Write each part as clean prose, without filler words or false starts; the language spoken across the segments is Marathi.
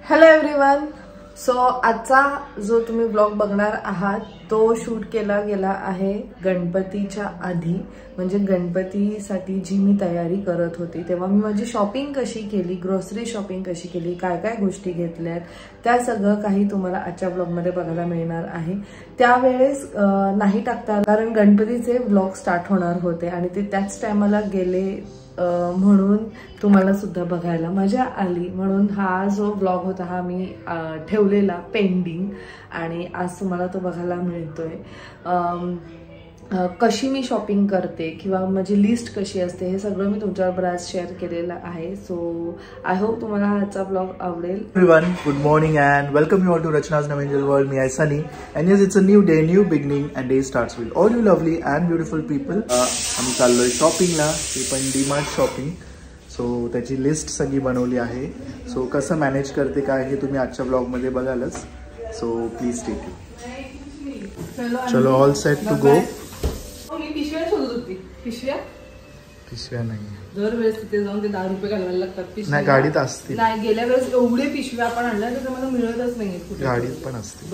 Hello everyone. सो आजचा जो तुम्ही ब्लॉग बघणार आहात तो शूट केला गेला आहे गणपतीच्या आधी, म्हणजे गणपतीसाठी जी मी तयारी करत होती तेव्हा मी माझी शॉपिंग कशी केली, ग्रोसरी शॉपिंग कशी केली, काय काय गोष्टी घेतल्यात त्या सगळं काही तुम्हाला आजच्या ब्लॉगमध्ये बघायला मिळणार आहे. त्यावेळेस नाही टाकता कारण गणपतीचे ब्लॉग स्टार्ट होणार होते आणि ते त्याच टायमाला गेले म्हणून तुम्हाला सुद्धा बघायला मजा आली. म्हणून हा जो ब्लॉग होता हा मी ठेवलेला पेंडिंग आणि आज तुम्हाला तो बघायला मिळतोय. कशी मी शॉपिंग करते किंवा माझी लिस्ट कशी असते हे सगळं मी तुमच्याबरोबर आज शेअर केलेलं आहे. सो आय होप तुम्हाला आजचा ब्लॉग आवडेल. Everyone, good morning and welcome you all to Rachna's Navangel World. Me, I Sunny, and yes, it's a new day, new beginning, and day starts with all you lovely and beautiful people. आम्ही चाललोय शॉपिंगला, ती पण डीमार्ट शॉपिंग. सो त्याची लिस्ट सगळी बनवली आहे. सो कसं मॅनेज करते काय हे तुम्ही आजच्या ब्लॉग मध्ये बघालच. So please take it. चलो ऑल सेट टू गो. पिशव्या शोधत होती. पिशव्या नाही, दरवेळेस तिथे जाऊन ते 10 रुपये घालवायला लागतात. नाही गाडीत असतील. नाही, गेल्या वेळेस एवढे पिशव्या आपण आणल्या तर मला मिळतच नाही. गाडीत पण असते.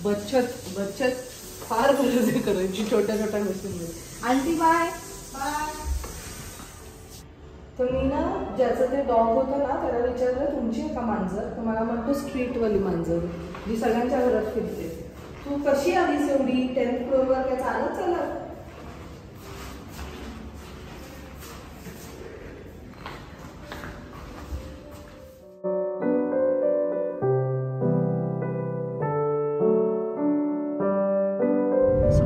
बचत फार गरज करायची छोट्या छोट्या गोष्टींमध्ये. Aunty bye bye. तर मी ना ज्याचं ते डॉग होतं ना त्याला विचारलं तुमची आहे का मांजर, तर मला म्हणतो स्ट्रीटवाली मांजर जी सगळ्यांच्या घरात फिरते. तू कशी आलीस एवढी 10th फ्लोअरवर काय चालत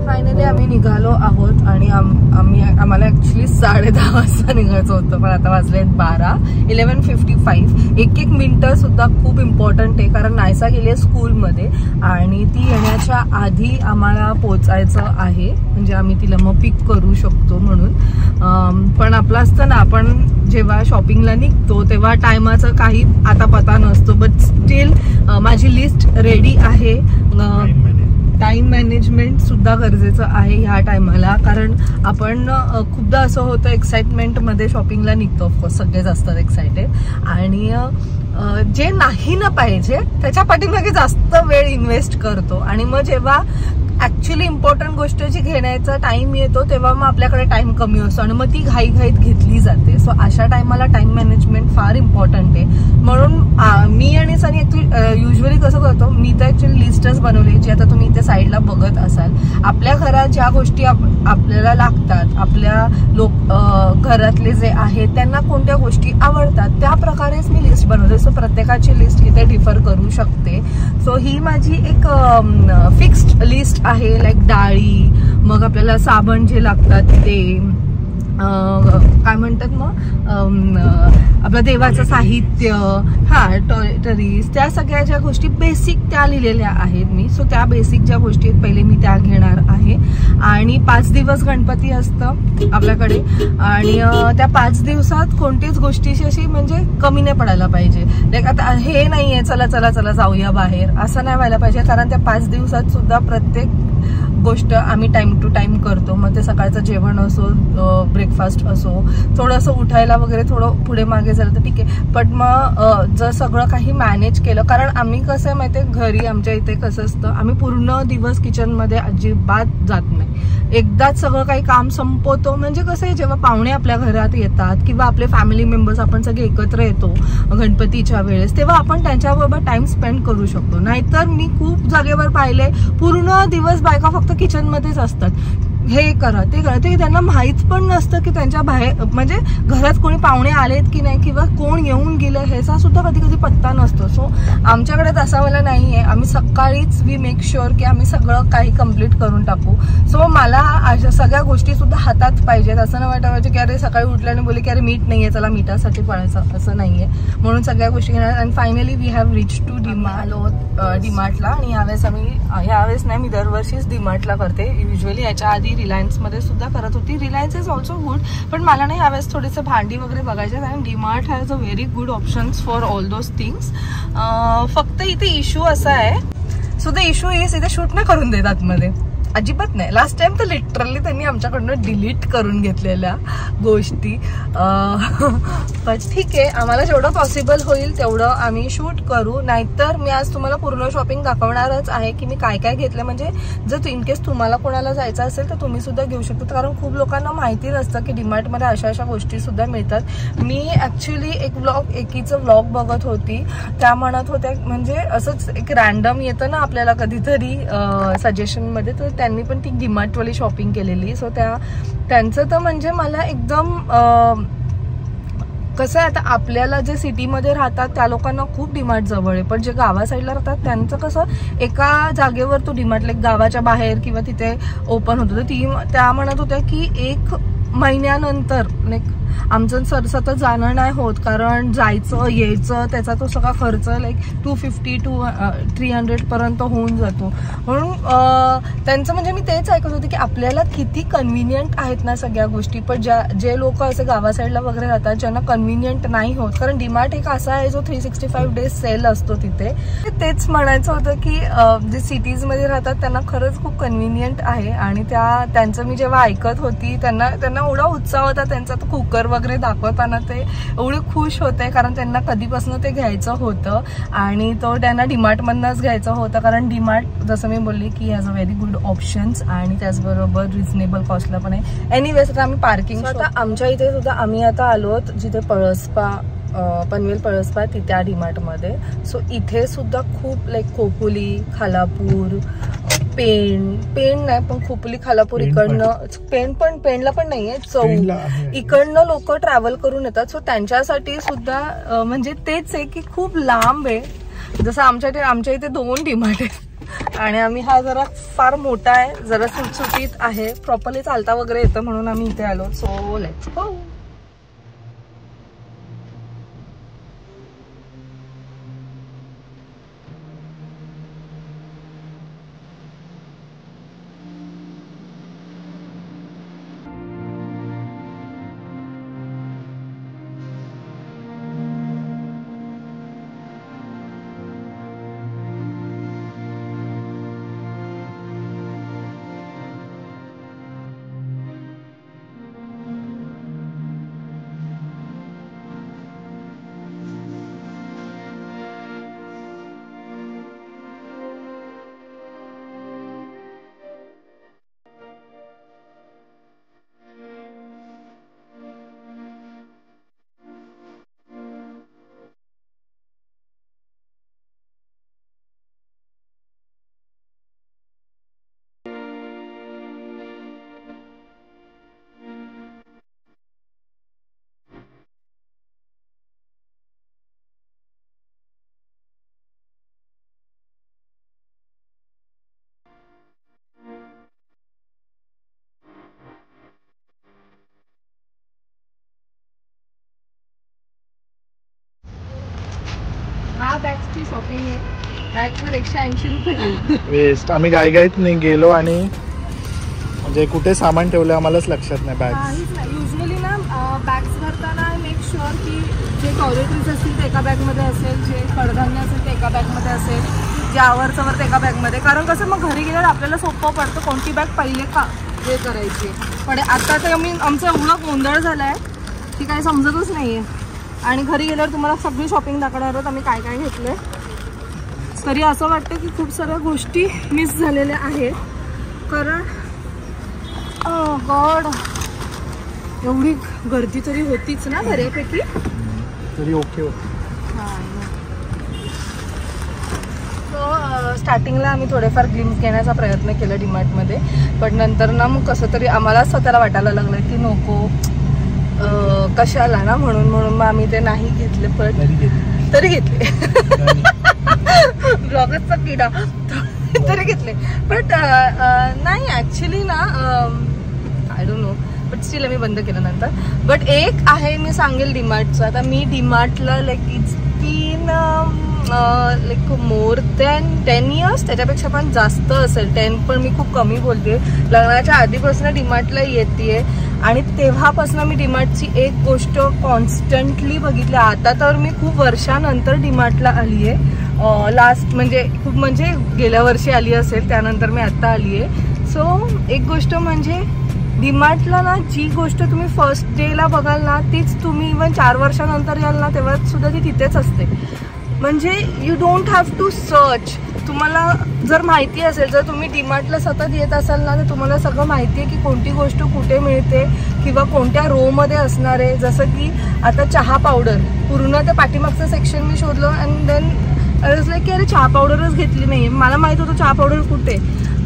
फायनली आम्ही निघालो आहोत आणि आम्हाला ऍक्च्युली 10:30 वाजता निघायचं होतं, पण आता वाजलेत 11:55. एक मिनिटं सुद्धा खूप इम्पॉर्टंट आहे कारण नायसा गेली आहे स्कूलमध्ये आणि ती येण्याच्या आधी आम्हाला पोचायचं आहे, म्हणजे आम्ही तिला मग पिक करू शकतो म्हणून. पण आपलं असतं ना, आपण जेव्हा शॉपिंगला निघतो तेव्हा टायमाचं काही आता पता नसतो. बट स्टील माझी लिस्ट रेडी आहे. टाइम मॅनेजमेंट सुद्धा गरजेचं आहे ह्या टायमाला, कारण आपण खूपदा असं होतं एक्साइटमेंटमध्ये शॉपिंगला निघतो. ऑफकोर्स सगळेच असतात एक्साइटेड आणि जे नाही ना पाहिजे त्याच्या पाठीमागे जास्त वेळ इन्व्हेस्ट करतो आणि मग जेव्हा ऍक्च्युली इम्पॉर्टंट गोष्ट जी घेण्याचा टाइम येतो तेव्हा मग आपल्याकडे टाइम कमी असतो आणि मग ती घाईघाईत घेतली जाते. सो अशा टायमाला टाइम मॅनेजमेंट फार इम्पॉर्टंट आहे. म्हणून मी आणि सनी युजली कसं करतो, मी तर ऍक्च्युली लिस्टच बनवली जी आता तुम्ही इथे साईडला बघत असाल. आपल्या घरात ज्या गोष्टी आपल्याला लागतात, आपल्या घरातले जे आहेत त्यांना कोणत्या गोष्टी आवडतात त्या प्रकारेच मी लिस्ट बनवते. सो प्रत्येकाची लिस्ट इथे डिफर करू शकते. सो ही माझी एक फिक्स्ड लिस्ट आहे. लाईक डाळी, मग आपल्याला साबण जे लागतात ते काय म्हणतात, मग आपलं देवाचं साहित्य, टॉयटरीज, त्या सगळ्या ज्या गोष्टी बेसिक त्या लिहिलेल्या आहेत मी. सो त्या बेसिक ज्या गोष्टी आहेत पहिले मी त्या घेणार आहे. आणि 5 दिवस गणपती असतं आपल्याकडे आणि त्या 5 दिवसात कोणतीच गोष्टीची अशी म्हणजे कमी नाही पडायला पाहिजे. लाईक आता हे नाहीये चला चला चला जाऊया बाहेर असं नाही व्हायला पाहिजे, कारण त्या 5 दिवसात सुद्धा प्रत्येक गोष्ट आम्ही टाइम टू टाइम करतो. मग ते सकाळचं जेवण असो, ब्रेकफास्ट असो, थोडंसं उठायला वगैरे थोडं पुढे मागे झालं तर ठीक आहे. पण मग जर सगळं काही मॅनेज केलं, कारण आम्ही कसं आहे माहिती आहे, घरी आमच्या इथे कसं असतं, आम्ही पूर्ण दिवस किचनमध्ये अजिबात जात नाही. एकदाच सगळं काही काम संपवतो. म्हणजे कसं आहे, जेव्हा पाहुणे आपल्या घरात येतात किंवा आपले फॅमिली मेंबर्स आपण सगळे एकत्र येतो गणपतीच्या वेळेस, तेव्हा आपण त्यांच्याबरोबर टाइम स्पेंड करू शकतो. नाहीतर मी खूप जागेवर पाहिले पूर्ण दिवस बायका फक्त किचनमध्येच असतात. हे करा ते करा, ते त्यांना माहीत पण नसतं की त्यांच्या बाहेर म्हणजे घरात कोणी पाहुणे आलेत की नाही किंवा कोण येऊन गेलं ह्याचा सुद्धा कधी कधी पत्ता नसतो. सो आमच्याकडे तसा मला नाही आहे. आम्ही सकाळीच वी मेक शुअर की आम्ही सगळं काही कम्प्लीट करून टाकू. सो मला अशा सगळ्या गोष्टी सुद्धा हातात पाहिजेत. असं नाही वाटायचं की अरे सकाळी उठल्याने बोलले की अरे मीठ नाहीये चला मिठासाठी पळायचं, असं नाहीये. म्हणून सगळ्या गोष्टी घेणार. And finally we have reach to डीमार्टला. आणि यावेळेस नाही, मी दरवर्षीच डीमार्टला करते. युजली याच्या आधी रिलायन्स मध्ये सुद्धा करत होती. रिलायन्स इज ऑल्सो गुड, पण मला नाही यावेळेस थोडेसे भांडी वगैरे बघायचे आणि DMart has a very good options for all those things. फक्त इथे इश्यू असा आहे, सो द इश्यू इज इथे शूट नाही करून देतात मध्ये. अजिबात नाही. लास्ट टाइम तर लिटरली त्यांनी आमच्याकडनं डिलीट करून घेतलेल्या गोष्टी. पण ठीक आहे, आम्हाला जेवढं पॉसिबल होईल तेवढं आम्ही शूट करू. नाहीतर मी आज तुम्हाला पूर्ण शॉपिंग दाखवणारच आहे की मी काय काय घेतलं. म्हणजे जर इनकेस तुम्हाला कोणाला जायचं असेल तर तुम्ही सुद्धा घेऊ शकता. कारण खूप लोकांना माहिती नसतं की डीमार्टमध्ये अशा अशा गोष्टी सुद्धा मिळतात. मी ऍक्च्युली एकीचं व्लॉग बघत होती, त्या म्हणत होत्या म्हणजे असंच एक रॅन्डम येतं ना आपल्याला कधीतरी सजेशन मध्ये, तर त्यांनी पण ती डीमार्टवाली शॉपिंग केलेली. सो त्यांचं तर म्हणजे मला एकदम कसं आहे, आता आपल्याला जे सिटीमध्ये राहतात त्या लोकांना खूप डीमार्ट जवळ आहे, पण जे गावा साईडला राहतात त्यांचं कसं एका जागेवर तो डीमार्ट लाईक गावाच्या बाहेर किंवा तिथे ओपन होतो. तर त्या म्हणत होत्या की 1 महिन्यानंतर लाईक आमचं सतत जाणं नाही होत, कारण जायचं यायचं त्याचा तो सगळा खर्च लाईक 250 to 300 पर्यंत होऊन जातो. म्हणून त्यांचं म्हणजे मी तेच ऐकत होते की आपल्याला किती कन्व्हिनियंट आहेत ना सगळ्या गोष्टी. पण जे लोक असे गावा साईडला वगैरे राहतात ज्यांना कन्व्हिनियंट नाही होत, कारण डीमार्ट एक असा आहे जो 365 डेज सेल असतो तिथे. तेच म्हणायचं होतं की जे सिटीजमध्ये राहतात त्यांना खरंच खूप कन्व्हिनियंट आहे. आणि त्यांचं मी जेव्हा ऐकत होती त्यांना एवढा उत्साह होता त्यांचा. तो कुकर वगैरे दाखवताना ते एवढे खुश होते, कारण त्यांना कधीपासून ते घ्यायचं होतं आणि तो त्यांना डीमार्टमधनंच घ्यायचं होतं. कारण डीमार्ट जसं मी बोलली की has a very good options आणि त्याचबरोबर रिझनेबल कॉस्टला पण आहे. एनिवेज आता आम्ही पार्किंग, आता आमच्या इथे सुद्धा आम्ही आता आलोत जिथे पनवेल पळसपा त्या डीमार्टमध्ये. सो इथे सुद्धा खूप लाईक खोपोली, खालापूर, पेण नाही पण खोपोली, खालापूर इकडनं पेणला पण नाहीये, चौक इकडनं लोक ट्रॅव्हल करून येतात. सो त्यांच्यासाठी सुद्धा म्हणजे तेच आहे की खूप लांब आहे. जसं आमच्या इथे 2 डीमार्ट आहेत आणि आम्ही हा जरा फार मोठा आहे, जरा सुटसुटीत आहे, प्रॉपरली चालता वगैरे येतं म्हणून आम्ही इथे आलो. So let's go. बॅग्सची शॉपिंग आहे. बॅगवर 180 रुपये वेस्ट. आम्ही गाईत नाही गेलो आणि म्हणजे कुठे सामान ठेवलं आम्हालाच लक्षात नाही. बॅग युजली ना बॅग्स भरताना मेक शुअर की जे टॉयलेटरीज असतील ते एका बॅगमध्ये असेल, जे कडधान्य असेल ते एका बॅगमध्ये असेल, जे आवरचवर ते एका बॅगमध्ये. कारण कसं मग घरी गेल्यावर आपल्याला सोपं पडतं कोणती बॅग पहिले का हे करायची. पण आता तर आमचा एवढा गोंधळ झाला आहे की काही समजतच नाही आहे. आणि घरी गेल्यावर तुम्हाला सगळी शॉपिंग दाखवणार आहोत आम्ही काय काय घेतलंय. तरी असं वाटतं की खूप साऱ्या गोष्टी मिस झालेल्या आहेत, कारण गॉड एवढी गर्दी तरी होतीच ना बऱ्यापैकी. तरी ओके होती. सो स्टार्टिंगला आम्ही थोडेफार ग्लिम्स घेण्याचा प्रयत्न केला डीमार्टमध्ये, पण नंतर ना मग कसं तरी आम्हाला स्वतःला वाटायला लागलं की नको कशाला ना, म्हणून मग आम्ही ते नाही घेतले. पण तरी घेतले ब्लॉगरचा किडा तरी घेतले. बट नाही ऍक्च्युली ना I don't know, but still आम्ही बंद केलं नंतर. बट एक आहे मी सांगेल डीमार्टचं. आता मी डीमार्टला like it's been like more than 10 years, त्याच्यापेक्षा पण जास्त असेल. 10 पण मी खूप कमी बोलते. लग्नाच्या आधीपासून डीमार्टला येते आणि तेव्हापासून मी डीमार्टची एक गोष्ट कॉन्स्टंटली बघितली. आता तर मी खूप वर्षानंतर डीमार्टला आली आहे. लास्ट म्हणजे खूप म्हणजे गेल्या वर्षी आली असेल, त्यानंतर मी आता आली आहे. सो एक गोष्ट म्हणजे डीमार्टला ना जी गोष्ट तुम्ही फर्स्ट डेला बघाल ना तीच तुम्ही इवन 4 वर्षानंतर याल ना तेव्हा सुद्धा ती तिथेच असते. म्हणजे you don't have to search. तुम्हाला जर माहिती असेल, जर तुम्ही डीमार्टला सतत येत असाल ना तर तुम्हाला सगळं माहिती आहे की कोणती गोष्ट कुठे मिळते किंवा कोणत्या रोमध्ये असणार आहे. जसं की आता चहा पावडर, पूर्ण ते पाठीमागचं सेक्शन मी शोधलं अँड देन लाईक की अरे चहा पावडरच घेतली नाही. मला माहित होतं चहा पावडर कुठे,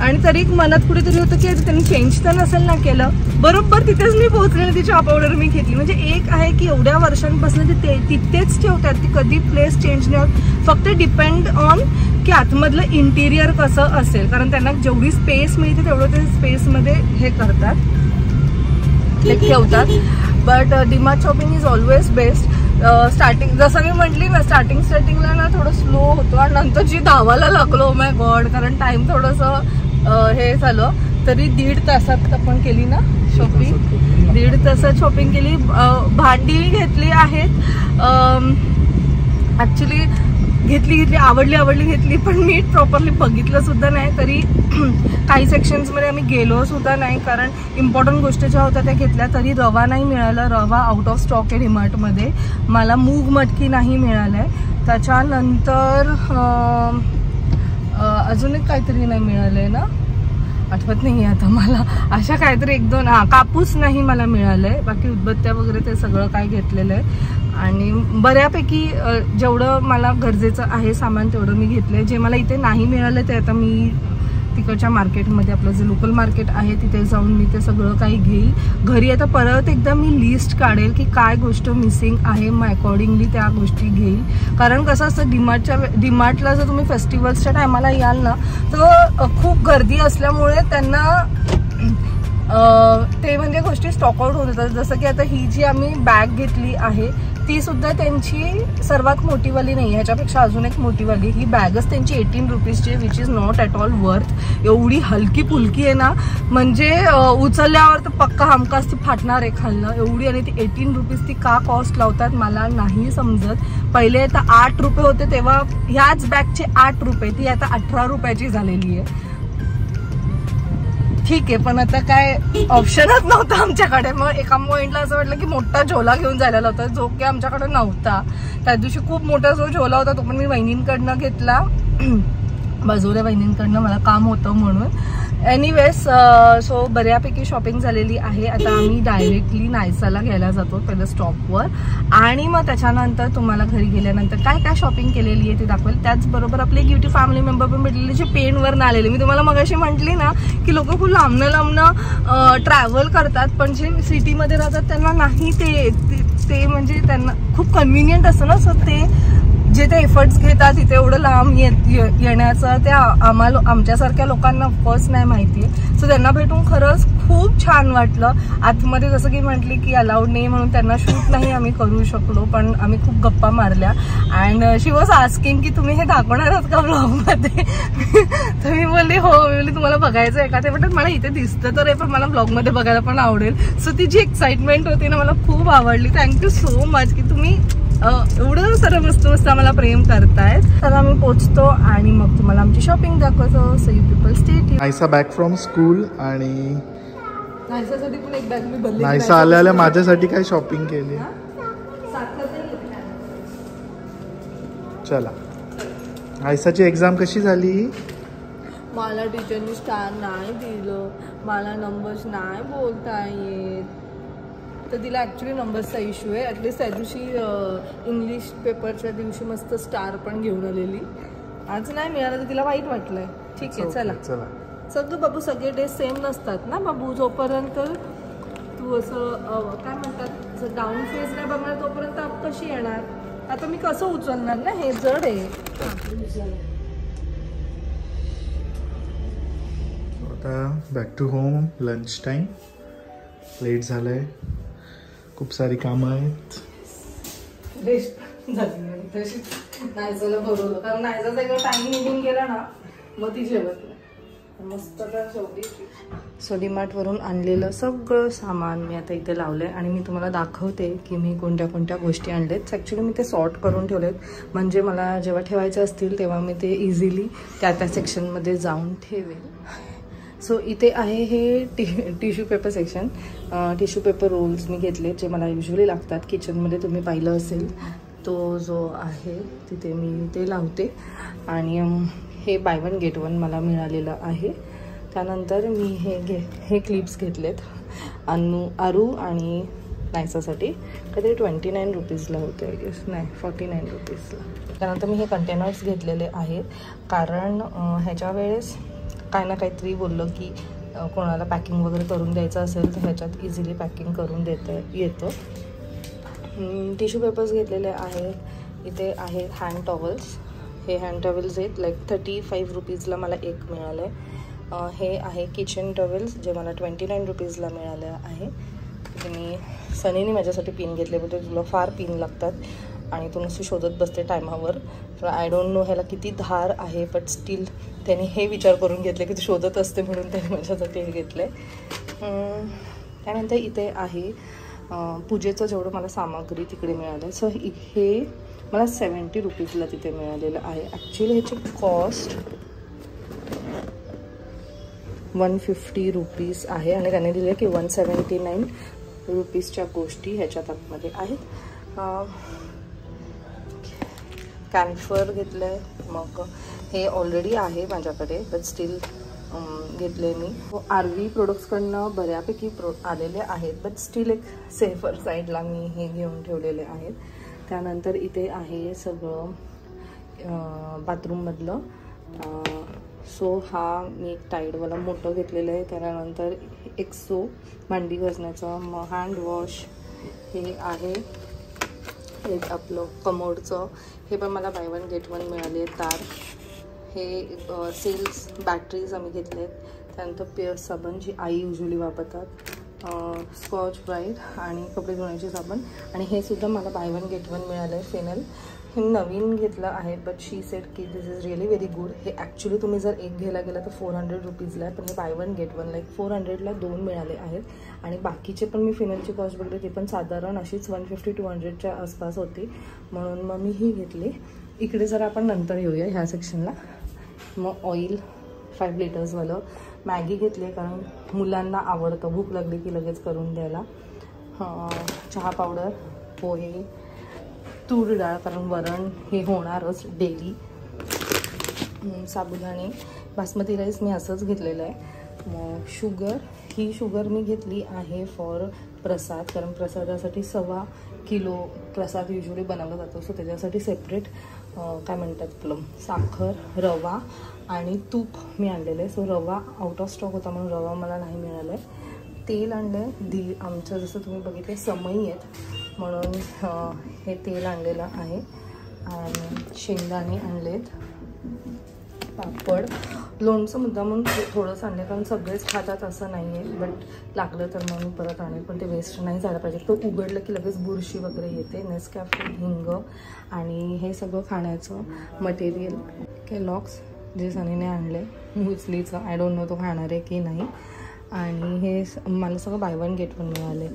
आणि तरी मनात कुठेतरी होतं की त्यांनी चेंज तर नसेल ना केलं. बरोबर तिथेच मी पोहोचलेली, ती चहा पावडर मी घेतली. म्हणजे एक आहे की एवढ्या वर्षांपासून ते तिथेच ठेवतात, ती कधी प्लेस चेंज नाही होत. फक्त डिपेंड ऑन की आतमधलं इंटिरियर कसं असेल, कारण त्यांना जेवढी स्पेस मिळते तेवढं ते स्पेसमध्ये हे करतात, ठेवतात. But DMart shopping is always best. Starting जसं मी म्हटली ना, स्टार्टिंगला ना थोडं स्लो होतो आणि नंतर जी धावायला लागलो माय गॉड, कारण टाइम थोडंसं हे झालं. तरी 1.5 तासात आपण केली ना शॉपिंग, 1.5 तासात शॉपिंग केली. भांडी घेतली आहेत, ऍक्च्युली घेतली आवडली घेतली, पण मी प्रॉपरली बघितलं सुद्धा नाही. तरी काही सेक्शन्समध्ये आम्ही गेलो सुद्धा नाही, कारण इम्पॉर्टंट गोष्टी ज्या होत्या त्या घेतल्या. तरी रवा नाही मिळाला, रवा आउट ऑफ स्टॉक आहे डीमार्टमध्ये. मला मूग मटकी नाही मिळालं आहे. त्याच्यानंतर अजून एक काहीतरी नाही मिळालं आहे ना, आठवत नाही आता मला. अशा काहीतरी 1-2 कापूस नाही मला मिळालं आहे. बाकी उदबत्त्या वगैरे ते सगळं काय घेतलेलं आहे. आणि बऱ्यापैकी जेवढं मला गरजेचं आहे सामान तेवढं मी घेतलंय. जे मला इथे नाही मिळालं ते आता मी तिकडच्या मार्केटमध्ये, आपलं जे लोकल मार्केट आहे तिथे जाऊन मी ते सगळं काही घेईल. घरी आता परत एकदा मी लिस्ट काढेल की काय गोष्ट मिसिंग आहे, मग अकॉर्डिंगली त्या गोष्टी घेईल. कारण कसं असतं डीमार्टला जर तुम्ही फेस्टिवल्सच्या टायमाला याल ना तर खूप गर्दी असल्यामुळे त्यांना ते म्हणजे गोष्टी स्टॉक आउट होत येतात. जसं की आता ही जी आम्ही बॅग घेतली आहे ती सुद्धा त्यांची सर्वात मोठीवाली नाही, ह्याच्यापेक्षा अजून एक मोठीवाली. ही बॅगच त्यांची 18 रुपीजची आहे, which is not at all worth. एवढी हलकी फुलकी आहे ना, म्हणजे उचलल्यावर तर पक्का हमखास ती फाटणार आहे खाल्लं एवढी. आणि ती 18 रुपीज ती का कॉस्ट लावतात मला नाही समजत. पहिले आता 8 रुपये होते तेव्हा ह्याच बॅगचे 8 रुपये, ती आता 18 रुपयाची झालेली आहे. ठीक आहे, पण आता काय ऑप्शनच नव्हता आमच्याकडे. मग एका पॉइंटला असं वाटलं की मोठा झोला घेऊन जायला होता, जो की आमच्याकडे नव्हता. त्या दिवशी खूप मोठा जो झोला होता तो पण मी वहिनींकडनं घेतला, बाजूला वहिनींकडनं, मला काम होतं म्हणून. एनिवेज सो बऱ्यापैकी शॉपिंग झालेली आहे. आता आम्ही डायरेक्टली नायसाला घ्यायला जातो पहिलं स्टॉपवर, आणि मग त्याच्यानंतर तुम्हाला घरी गेल्यानंतर काय काय शॉपिंग केलेली आहे ते दाखवेल. त्याचबरोबर आपले एक युट्यूब फॅमिली मेंबर पण भेटलेले जे पेनवरनं आलेले. मी तुम्हाला मगाशी म्हटली ना की लोक खूप लांबनं ट्रॅव्हल करतात, पण जे सिटीमध्ये राहतात त्यांना नाही ते म्हणजे त्यांना खूप कन्व्हिनियंट असतं ना. सो ते जे ते एफर्ट्स घेतात तिथे एवढं लांब येण्याचं, त्या आमच्यासारख्या लोकांना ऑफकोर्स नाही माहिती आहे. सो त्यांना भेटून खरंच खूप छान वाटलं. आतमध्ये जसं की म्हटली की अलाउड नाही म्हणून त्यांना शूट नाही आम्ही करू शकलो, पण आम्ही खूप गप्पा मारल्या. अँड शी वॉज आस्किंग की तुम्ही हे दाखवणार आहात का ब्लॉगमध्ये. तर मी बोलली हो. मी बोलली तुम्हाला बघायचं आहे का, ते म्हणतात मला इथे दिसतं तर आहे पण मला ब्लॉगमध्ये बघायला पण आवडेल. सो ती जी एक्साइटमेंट होती ना मला खूप आवडली. थँक्यू सो मच की तुम्ही एवढं सर्व मस्त आम्हाला प्रेम करतायत. तर आम्ही पोहोचतो आणि मग तुम्हाला आमची शॉपिंग दाखवतो. So you people stay tuned. Naysa back from school, आणि नायसासाठी पण एक बॅग मी भरली. नायसा आल्याला माझ्यासाठी काय शॉपिंग केली. चला, नायसाची एक्झाम कशी झाली. मला टीचरनी स्टार नाही दिलं, मला नंबर्स नाही बोलता येत. तर तिला ॲक्च्युली नंबर्सचा इश्यू आहे. ॲटलिस्ट त्या दिवशी इंग्लिश पेपरच्या दिवशी मस्त स्टार पण घेऊन आलेली. आज नाही मिळालं तर तिला वाईट वाटलंय. ठीक आहे, चला सगळं बाबू, सगळे डे सेम नसतात ना बाबू. जोपर्यंत तू असं काय म्हणतात डाऊन फेज नाही बघणार तोपर्यंत आप कशी येणार. आता मी कसं उचलणार ना, हे जड आहे. आता back to home, lunch time, late झालंय, खूप सारी कामं आहेत. नायसाला भरवलं कारण नायसाचा एकदा टाइम निघून गेला ना मग ती जेवत नाही. मस्त शेवटी सो डीमार्टवरून आणलेलं सगळं सामान मी आता इथे लावलंय आणि मी तुम्हाला दाखवते की मी कोणत्या कोणत्या गोष्टी आणल्यात. ॲक्च्युली मी ते सॉर्ट करून ठेवलेत, म्हणजे मला जेव्हा ठेवायचे असतील तेव्हा मी ते इझिली त्या सेक्शनमध्ये जाऊन ठेवेल. सो इथे आहे हे tissue paper section. Tissue paper rolls मी घेतले जे मला युजली लागतात किचनमध्ये. तुम्ही पाहिलं असेल तो जो आहे तिथे मी ते लावते. आणि हे बाय वन गेट वन मला मिळालेलं आहे. त्यानंतर मी हे क्लिप्स घेतलेत आरू आणि नायसासाठी. काहीतरी 29 रुपीजला होते आय गेस, नाही 49 रुपीजला. त्यानंतर मी हे कंटेनर्स घेतलेले आहेत कारण ह्याच्या वेळेस काय ना काहीतरी बोललं की कोणाला पॅकिंग वगैरे करून द्यायचं असेल तर ह्याच्यात इझिली पॅकिंग करून येतं. टिश्यू पेपर्स घेतलेले आहेत. इथे आहेत हँड टॉवल्स. हे हँड टॉवेल्स आहेत लाईक 35 रुपीजला मला एक मिळालं आहे. हे आहे किचन टॉवेल्स जे मला 29 रुपीजला मिळालं आहे. मी सनीने माझ्यासाठी पिन घेतले होते. तुला फार पिन लागतात आणि तू नुसती शोधत बसते टायमावर. तर आय डोंट नो ह्याला किती धार आहे बट स्टील त्याने हे विचार करून घेतले की तू शोधत असते म्हणून त्याने माझ्यासाठी हे घेतलं आहे. त्यानंतर इथे आहे पूजेचं जेवढं मला सामग्री तिकडे मिळालं. सो हे मला 70 रुपीजला तिथे मिळालेलं आहे. ॲक्च्युली ह्याची कॉस्ट 150 रुपीज आहे आणि त्याने दिले की 179 रुपीजच्या गोष्टी ह्याच्यात आतमध्ये आहेत. कॅम्फर घेतलं आहे. मग हे ऑलरेडी आहे माझ्याकडे बट स्टील घेतले मी. RV प्रोडक्ट्सकडनं बऱ्यापैकी आलेले आहेत बट स्टील एक सेफर साईडला मी हे घेऊन ठेवलेले आहेत. त्यानंतर इथे आहे सगळं बाथरूममधलं. सो हा मी एक टाईडवाला मोठं घेतलेलं आहे. त्यानंतर एक्सो भांडी घासण्याचं. मग हँड वॉश हे आहे. एक आपलं कमोडचं हे पण मला बाय वन गेट वन मिळाले आहे. तार हे सेल्स बॅटरीज आम्ही घेतले आहेत. त्यानंतर पिअर्स साबण जी आई युजली वापरतात. स्कॉच ब्राईट आणि कपडे धुण्याचे साबण. आणि हे सुद्धा मला बाय वन गेट वन मिळालं आहे. फेनल हे नवीन घेतलं आहे बट शी सेड की दिस इज रिअली व्हेरी गुड. हे ॲक्च्युली तुम्ही जर एक घ्यायला गेला तर 400 रुपीजला आहे पण हे buy one get one like 400ला 2 मिळाले आहेत. आणि बाकीचे पण मी फेनलची कॉस्ट बघले ते पण साधारण अशीच 150-200च्या आसपास होती म्हणून मग मी ही घेतली. इकडे जर आपण नंतर येऊया ह्या सेक्शनला. मग ऑइल 5 लिटर्सवालं. मॅगी घेतली कारण मुलांना आवडतं भूक लागली की लगेच करून द्यायला. चहा पावडर, पोहे, तूर डाळ कारण वरण हे होणारच डेली. साबुदाणे, बासमती राईस मी असंच घेतलेलं आहे. मग शुगर, ही शुगर मी घेतली आहे फॉर प्रसाद कारण प्रसादासाठी 1.25 किलो प्रसाद युजली बनवला जातो. सो त्याच्यासाठी सेपरेट काय म्हणतात आपलं साखर, रवा आणि तूप मी आणलेलं आहे. सो रवा आउट ऑफ स्टॉक होता म्हणून रवा मला नाही मिळाला आहे. तेल आणलं आहे. आमचं जसं तुम्ही बघितले समई आहेत म्हणून हे तेल आणलेलं आहे. आणि शेंगदाणे आणलेत. पापड, लोणचं मुद्दामून थोडंसं आणलं कारण सगळेच खातात असं नाही आहे बट लागलं तर मग मी परत आणेल पण ते वेस्ट नाही झालं पाहिजे. तो उघडलं की लगेच बुरशी वगैरे येते. नेसकॅफे, हिंग आणि हे सगळं खाण्याचं मटेरियल. केलॉग्स जे सनीने आणले मुसलीचं. आय डोंट नो तो खाणार आहे की नाही. आणि हे मला सगळं बाय वन गेट वन मिळाले.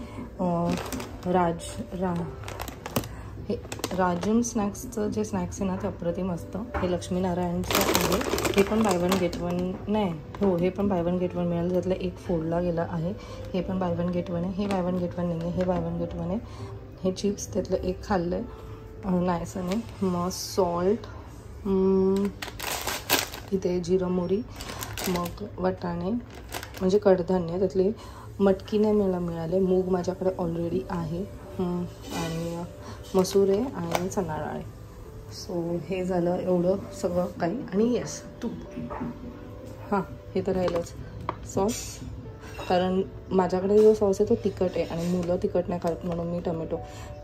हे राजम स्नॅक्सचं जे स्नॅक्स आहे ना ते अप्रतिम असतं. हे लक्ष्मीनारायणचं आहे. हे पण बाय वन गेट वन नाही हो हे पण बाय वन गेट वन मिळालं. त्यातलं एक फोडला गेला आहे. हे पण बाय वन गेट वन आहे. हे बाय वन गेट वन नाही आहे. हे बाय वन गेट वन आहे. हे चिप्स त्यातलं एक खाल्लं आहे नायसाने. मग सॉल्ट, इथे जिरं मोहरी, मग वाटाणे म्हणजे कडधान्य त्यातले मटकीने मला मिळाले. मूग माझ्याकडे ऑलरेडी आहे. आणि मसुरे आणि चणा डाळ. सो हे झालं एवढं सगळं काही. आणि येस तूप. हां हे तर राहिलंच. सॉस कारण माझ्याकडे जो सॉस आहे तो तिखट आहे आणि मुलं तिखट नाही खात म्हणून मी टमॅटो.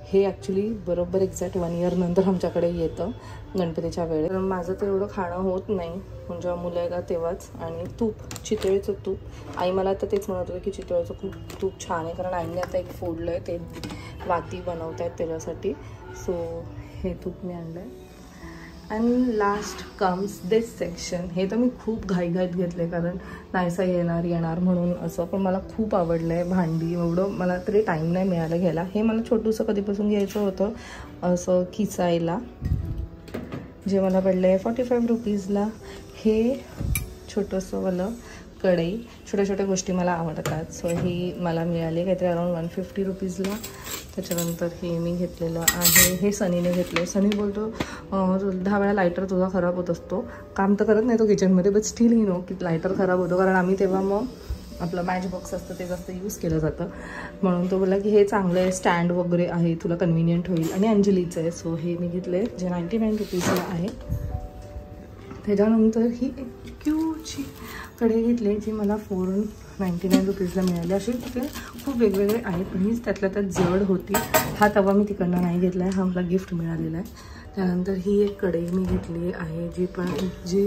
हे ॲक्च्युली बरोबर एक्झॅक्ट 1 इयर नंतर आमच्याकडे येतं गणपतीच्या वेळेस. माझं तर एवढं खाणं होत नाही म्हणजे मुलं येतात तेव्हाच. आणि तूप, चितळेचं तूप. आई मला आता तेच म्हणत होते की चितळेचं खूप तूप छान आहे कारण आईने आता एक फोडलं आहे ते वाती बनवत आहेत त्याच्यासाठी. सो हे तूप मी आणलं आहे. And last comes this section. हे तर मी खूप घाईघाईत घेतले कारण नायसा येणार म्हणून असं पण मला खूप आवडलं आहे. भांडी एवढं मला तरी टाईम नाही मिळाला घ्यायला. हे मला छोटूसं कधीपासून घ्यायचं होतं असं खिचायला जे मला पडलं आहे 45 रुपीजला. हे छोटंसं वालं कढई. छोट्या छोट्या गोष्टी मला आवडतात. सो ही मला मिळाली काहीतरी अराउंड 150 रुपीजला. त्याच्यानंतर हे मी घेतलेलं आहे, हे सनीने घेतलं. सनी बोलतो 10 वेळा लायटर तुझा खराब होत असतो. काम तर करत नाही तो किचनमध्ये, बट स्टील ही नो की लायटर खराब होतो, कारण आम्ही तेव्हा मग आपलं मॅच बॉक्स असतं ते जास्त यूज केलं जातं. म्हणून तो बोलला की हे चांगलं आहे, स्टँड वगैरे आहे, तुला कन्व्हिनियंट होईल. आणि अंजलीचं आहे. सो हे मी घेतले जे 99 रुपीजला आहे. त्याच्यानंतर ही एक क्यूटची कढई घेतली जी मला 499 रुपीजला मिळाली. असे तिथे खूप वेगवेगळे आहेत, पण हीच त्यातल्या त्यात जड होती. हा तवा मी तिकडनं नाही घेतला आहे, हा मला गिफ्ट मिळालेला आहे. त्यानंतर ही एक कढई मी घेतली आहे जी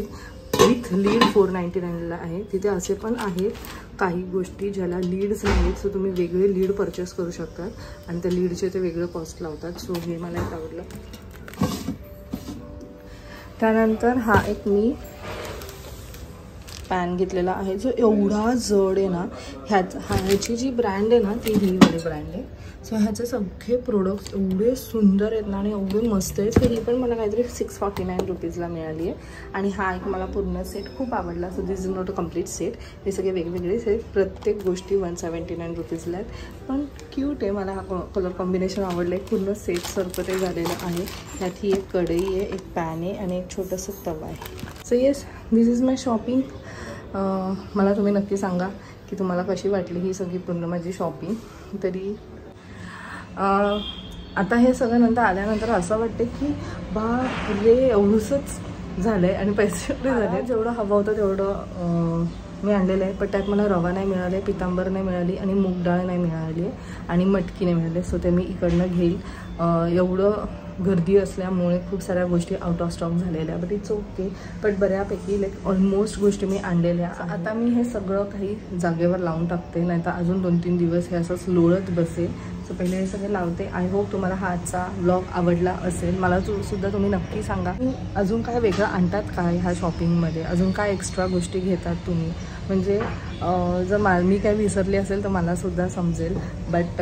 विथ लीड 499ला आहे. तिथे असे पण आहेत काही गोष्टी ज्याला लीड्स नाहीत, सो तुम्ही वेगळे लीड परचेस करू शकतात आणि त्या लीडचे ते वेगळं कॉस्ट लावतात. सो हे मला एक आवडलं. त्यानंतर हा एक मी पॅन घेतलेला आहे जो एवढा जड आहे ना. ह्याची जी ब्रँड आहे ना ती ही वाली ब्रँड आहे. सो ह्याचे सगळे प्रोडक्ट्स एवढे सुंदर आहेत ना आणि एवढे मस्त आहेत. तर ही पण मला काहीतरी 649 रुपीजला मिळाली आहे. आणि हा एक मला पूर्ण सेट खूप आवडला. So this is not a complete set, हे सगळे वेगवेगळे सेट, प्रत्येक गोष्टी 179 रुपीजला आहेत. पण क्यूट आहे, मला हा कलर कॉम्बिनेशन आवडलं आहे. पूर्ण सेट सारखं ते झालेलं आहे. त्यात ही एक कढई आहे, एक पॅन आहे आणि एक छोटंसं तवा आहे. So yes, this is my shopping. मला तुम्ही नक्की सांगा की तुम्हाला कशी वाटली ही सगळी पूर्ण माझी शॉपिंग. तरी आता हे सगळं नंतर आल्यानंतर असं वाटते की बापरे एवढंच झालं आहे आणि पैसे एवढे झाले. जेवढं हवं होतं तेवढं मी आणलेलं आहे. पण त्यात मला रवा नाही मिळाले, पितांबर नाही मिळाली आणि मूग डाळ नाही मिळाली आणि मटकी नाही मिळाली. सो ते मी इकडनं घेईल. एवढं गर्दी असल्यामुळे खूप साऱ्या गोष्टी आउट ऑफ स्टॉक झालेल्या, बट इट्स ओके. बट बऱ्यापैकी लाईक ऑलमोस्ट गोष्टी मी आणलेल्या. आता मी हे सगळं काही जागेवर लावून टाकते, नाही तर अजून 2-3 दिवस हे असंच लोळत बसेल. सो पहिले हे सगळे लावते. आय होप तुम्हाला हा आजचा व्लॉग आवडला असेल. मला सुद्धा तुम्ही नक्की सांगा अजून काय वेगळं आणतात काय ह्या शॉपिंगमध्ये, अजून काय एक्स्ट्रा गोष्टी घेतात तुम्ही. म्हणजे जर मी काय विसरली असेल तर मलासुद्धा समजेल. बट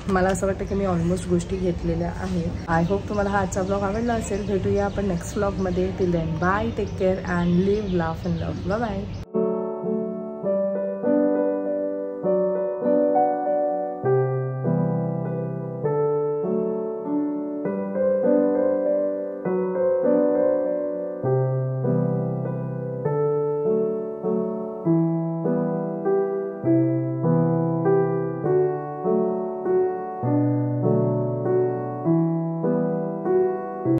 मला असं वाटतं की मी ऑलमोस्ट गोष्टी घेतलेल्या आहेत. आय होप तुम्हाला हा आजचा ब्लॉग आवडला असेल. भेटूया आपण नेक्स्ट व्लॉगमध्ये. Till then bye, take care and live, laugh and love. Bye bye.